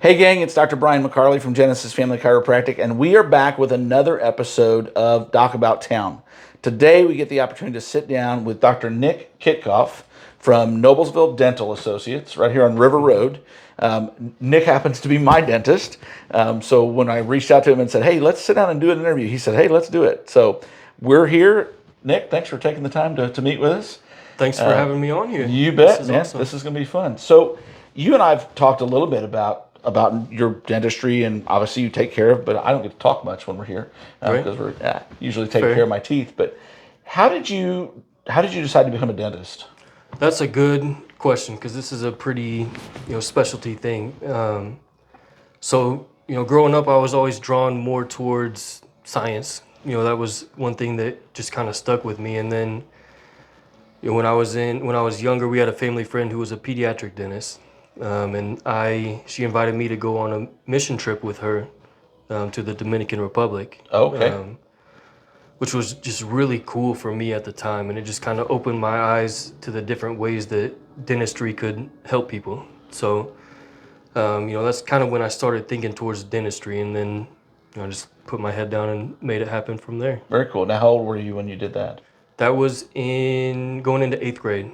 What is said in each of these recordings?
Hey gang, it's Dr. Brian McCarley from Genesis Family Chiropractic, and we are back with another episode of Doc About Town. Today we get the opportunity to sit down with Dr. Nick Kitcoff from Noblesville Dental Associates right here on River Road. Nick happens to be my dentist, so when I reached out to him and said, hey, let's sit down and do an interview, he said, hey, let's do it. So we're here. Nick, thanks for taking the time to meet with us. Thanks for having me on here. You bet, This is man. awesome. This is going to be fun. So you and I have talked a little bit about your dentistry, and obviously you take care of, but I don't get to talk much when we're here Right. because we're usually taking Fair. care of my teeth. But how did you decide to become a dentist? That's a good question because this is a pretty, specialty thing. Growing up, I was always drawn more towards science. That was one thing that just kind of stuck with me. And then, when I was younger, we had a family friend who was a pediatric dentist. She invited me to go on a mission trip with her to the Dominican Republic. Okay. Which was just really cool for me at the time, and it just kind of opened my eyes to the different ways that dentistry could help people. So, that's kind of when I started thinking towards dentistry, and then I just put my head down and made it happen from there. Very cool. Now, how old were you when you did that? That was going into 8th grade.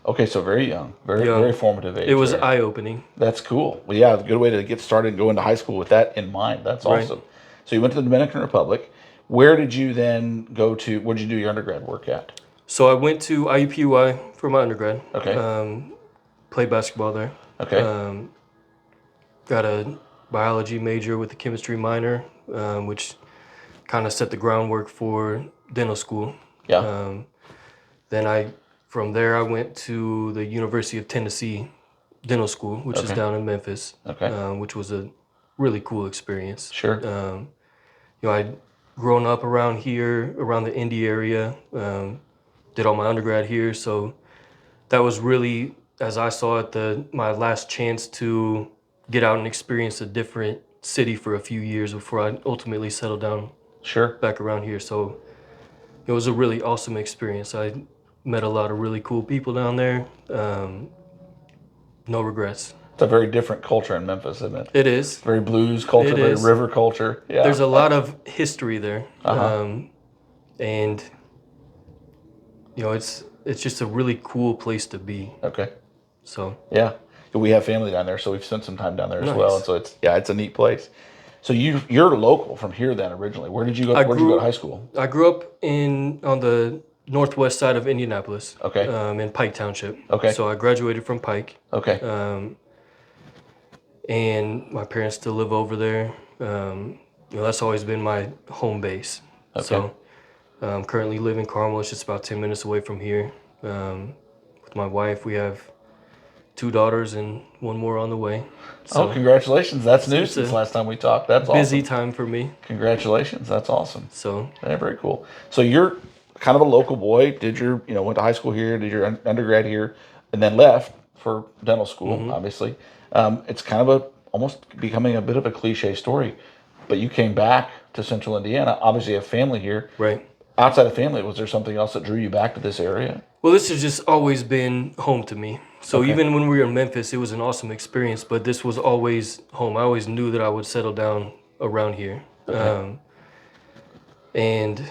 Okay, so very young, very Young. very formative age. It was there. eye-opening. That's cool. Well, yeah, a good way to get started and go into high school with that in mind. That's Right. awesome. So you went to the Dominican Republic. Where did you then go to? Where did you do your undergrad work at? So I went to IUPUI for my undergrad. Okay. Played basketball there. Okay. Got a biology major with a chemistry minor, which kind of set the groundwork for dental school. Yeah. From there I went to the University of Tennessee Dental School, which is Okay. down in Memphis. Okay. Which was a really cool experience. Sure. I'd grown up around here, around the Indy area, did all my undergrad here, so that was really, as I saw it, my last chance to get out and experience a different city for a few years before I ultimately settled down Sure. back around here. So it was a really awesome experience. I met a lot of really cool people down there. No regrets. It's a very different culture in Memphis, isn't it? It is. Very blues culture, It very is. river culture. Yeah. There's a lot of history there. And it's just a really cool place to be. Okay. So Yeah. We have family down there, so we've spent some time down there as Nice. well. And so it's a neat place. So you're local from here then originally. Where did you go? Where did you go to high school? I grew up on the northwest side of Indianapolis. Okay. In Pike Township. Okay. So I graduated from Pike. Okay. And my parents still live over there. That's always been my home base. Okay. So currently live in Carmel. It's just about 10 minutes away from here. With my wife, we have 2 daughters and 1 more on the way. So Congratulations. That's new it's since a last time we talked. That's busy awesome. time for me. Congratulations. That's awesome. So Yeah, very cool. So you're kind of a local boy. Went to high school here, did your undergrad here, and then left for dental school, obviously. It's kind of almost becoming a bit of a cliche story, but you came back to Central Indiana. Obviously you have family here. right. Outside of family, was there something else that drew you back to this area? Well, this has just always been home to me. So Okay. even when we were in Memphis, it was an awesome experience, but this was always home. I always knew that I would settle down around here. Okay. And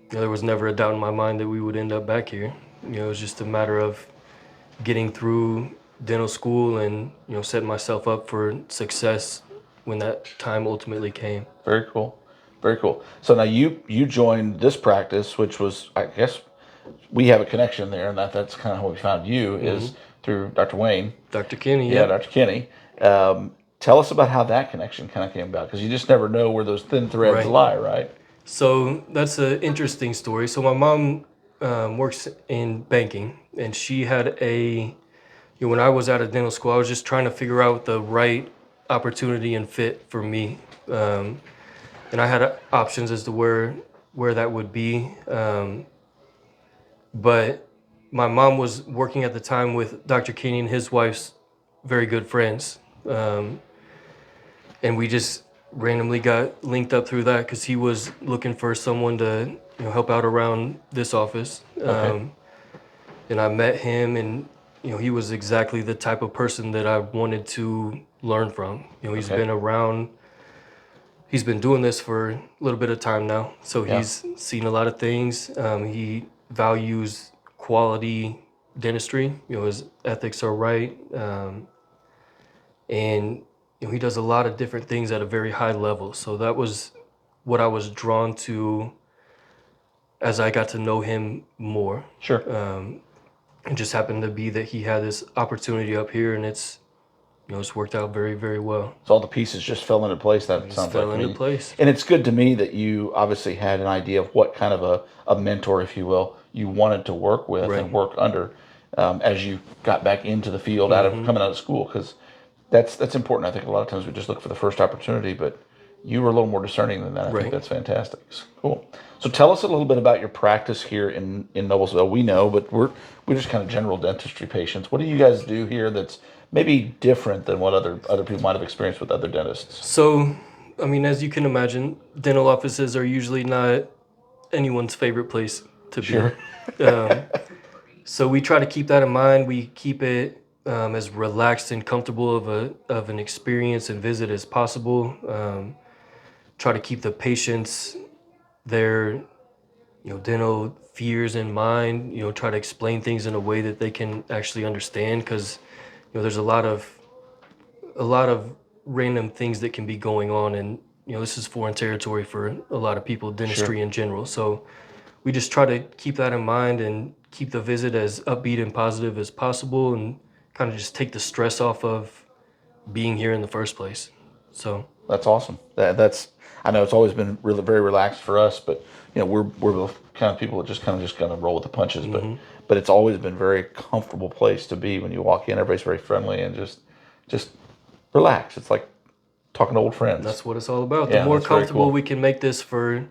there was never a doubt in my mind that we would end up back here. It was just a matter of getting through dental school and, setting myself up for success when that time ultimately came. Very cool. Very cool. So now you joined this practice, which was, I guess, we have a connection there, and that's kind of how we found you is through Dr. Wayne. Dr. Kinney, Yeah, Dr. Kinney. Tell us about how that connection kind of came about, because you just never know where those thin threads Right. lie, right? So that's an interesting story. So my mom works in banking, and she had when I was out of dental school, I was just trying to figure out the right opportunity and fit for me. And I had options as to where that would be. But my mom was working at the time with Dr. Kinney and his wife's very good friends. And we just randomly got linked up through that because he was looking for someone to help out around this office. Okay. And I met him, and he was exactly the type of person that I wanted to learn from. You know, he's Okay. been around. He's been doing this for a little bit of time now, so Yeah. he's seen a lot of things. He values quality dentistry. You know, his ethics are right, and you know, he does a lot of different things at a very high level. So that was what I was drawn to as I got to know him more. Sure. It just happened to be that he had this opportunity up here, and it's, you know, it's worked out very, very well. So all the pieces just fell into place. That It just sounds like fell to into me. place. And it's good to me that you obviously had an idea of what kind of a mentor, if you will, you wanted to work with Right. and work under as you got back into the field out of Mm-hmm. coming out of school. Because that's important. I think a lot of times we just look for the first opportunity, but you were a little more discerning than that. I think Right. that's fantastic. Cool. So tell us a little bit about your practice here in Noblesville. We know, but we're just kind of general dentistry patients. What do you guys do here that's maybe different than what other people might have experienced with other dentists? So, I mean, as you can imagine, dental offices are usually not anyone's favorite place to be. Sure. So we try to keep that in mind. We keep it as relaxed and comfortable of an experience and visit as possible. Try to keep the patients their, you know, dental fears in mind. You know, try to explain things in a way that they can actually understand, because you know there's a lot of random things that can be going on, and you know this is foreign territory for a lot of people, dentistry Sure. in general. So we just try to keep that in mind and keep the visit as upbeat and positive as possible, and kind of just take the stress off of being here in the first place. So That's awesome. That's I know it's always been really very relaxed for us, but you know we're the kind of people that just kind of roll with the punches. But it's always been a very comfortable place to be when you walk in. Everybody's very friendly and just relax. It's like talking to old friends. that's what it's all about. The Yeah, more that's very comfortable cool. we can make this for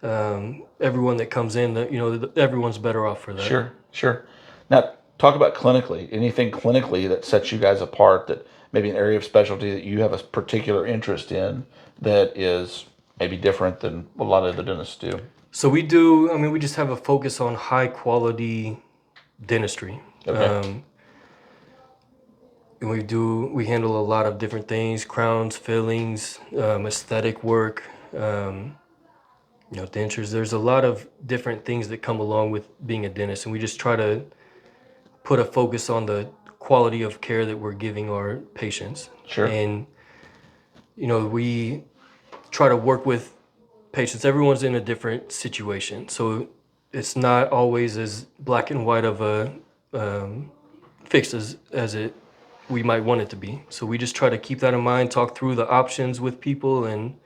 everyone that comes in, that, you know, everyone's better off for that. Sure, sure. Now, talk about clinically. Anything clinically that sets you guys apart, that maybe an area of specialty that you have a particular interest in that is maybe different than a lot of the dentists do? So we do, I mean, we just have a focus on high quality dentistry. Okay. And we handle a lot of different things: crowns, fillings, aesthetic work, you know, dentures. There's a lot of different things that come along with being a dentist, and we just try to put a focus on the quality of care that we're giving our patients. Sure. And you know, we try to work with patients. Everyone's in a different situation, so it's not always as black and white of a fix as it we might want it to be. So we just try to keep that in mind, talk through the options with people, and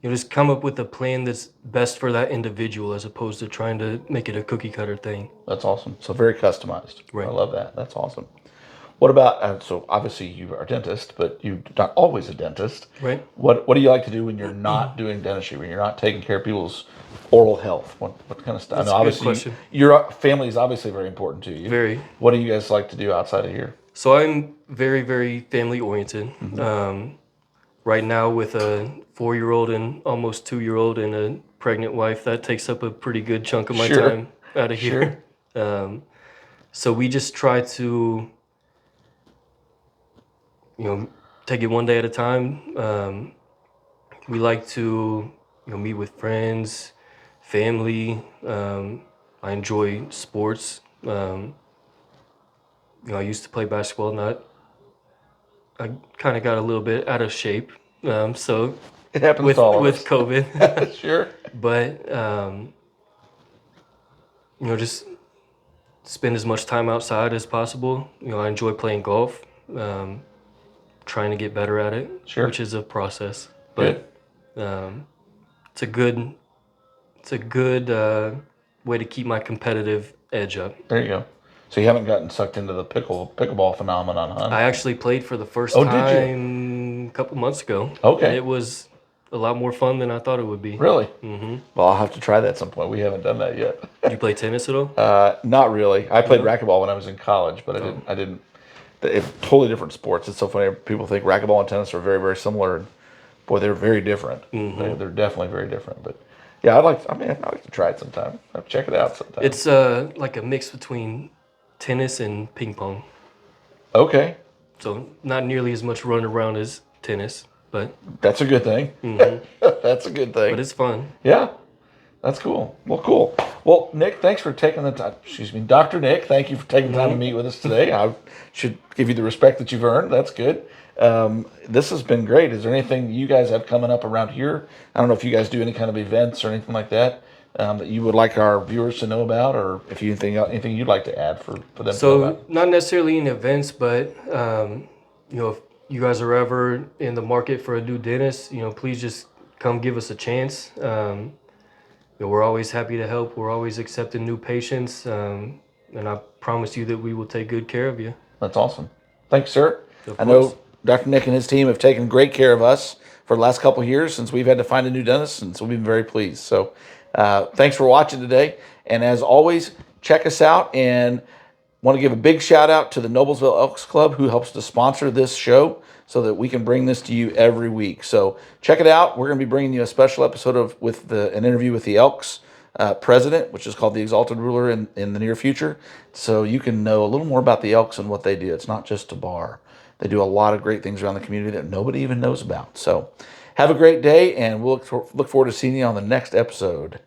you know, just come up with a plan that's best for that individual, as opposed to trying to make it a cookie cutter thing. That's awesome. So very customized. Right. I love that. That's awesome. What about, so obviously you are a dentist, but you're not always a dentist. Right. What do you like to do when you're not doing dentistry, when you're not taking care of people's oral health? What kind of stuff? That's I know a good obviously question. your family is obviously very important to you. Very. What do you guys like to do outside of here? So I'm very, very family oriented. Right now, with a 4-year-old and almost 2-year-old and a pregnant wife, that takes up a pretty good chunk of my Sure. time out of Sure. here. So we just try to, you know, take it one day at a time. We like to, you know, meet with friends, family. I enjoy sports. You know, I used to play basketball. I kind of got a little bit out of shape. So It happens with to all of with us. COVID, Sure. but you know, just spend as much time outside as possible. You know, I enjoy playing golf. Trying to get better at it, Sure. which is a process, Good. but it's a good way to keep my competitive edge up. There you go. So you haven't gotten sucked into the pickleball phenomenon, huh? I actually played for the first Oh, did you? time a couple months ago. Okay. And it was a lot more fun than I thought it would be. Really? Mm-hmm. Well, I'll have to try that at some point. We haven't done that yet. You play tennis at all? Not really. I played No? racquetball when I was in college, but I didn't. It's totally different sports. It's so funny. People think racquetball and tennis are very, very similar. And boy, they're very different. They're definitely very different. But yeah, I'd like to try it sometime. I'll check it out sometime. It's like a mix between tennis and ping pong. Okay. So not nearly as much running around as tennis, but That's a good thing. That's a good thing. but it's fun. Yeah, that's cool. Well, cool. Well, Nick, thanks for taking the time. Excuse me, Dr. Nick, thank you for taking the time to meet with us today. I should give you the respect that you've earned. That's good. This has been great. Is there anything you guys have coming up around here? I don't know if you guys do any kind of events or anything like that that you would like our viewers to know about, or if you anything you'd like to add for them to know So about. not necessarily in events, but if you guys are ever in the market for a new dentist, please just come give us a chance. We're always happy to help. We're always accepting new patients, and I promise you that we will take good care of you. That's awesome. Thanks, sir. Of I course. know Dr. Nick and his team have taken great care of us for the last couple of years since we've had to find a new dentist, and so we've been very pleased. So thanks for watching today. And as always, check us out, and want to give a big shout out to the Noblesville Elks Club, who helps to sponsor this show so that we can bring this to you every week. So check it out. We're going to be bringing you a special episode with an interview with the Elks president, which is called the Exalted Ruler in the near future. So you can know a little more about the Elks and what they do. It's not just a bar. They do a lot of great things around the community that nobody even knows about. So have a great day, and we'll look forward to seeing you on the next episode.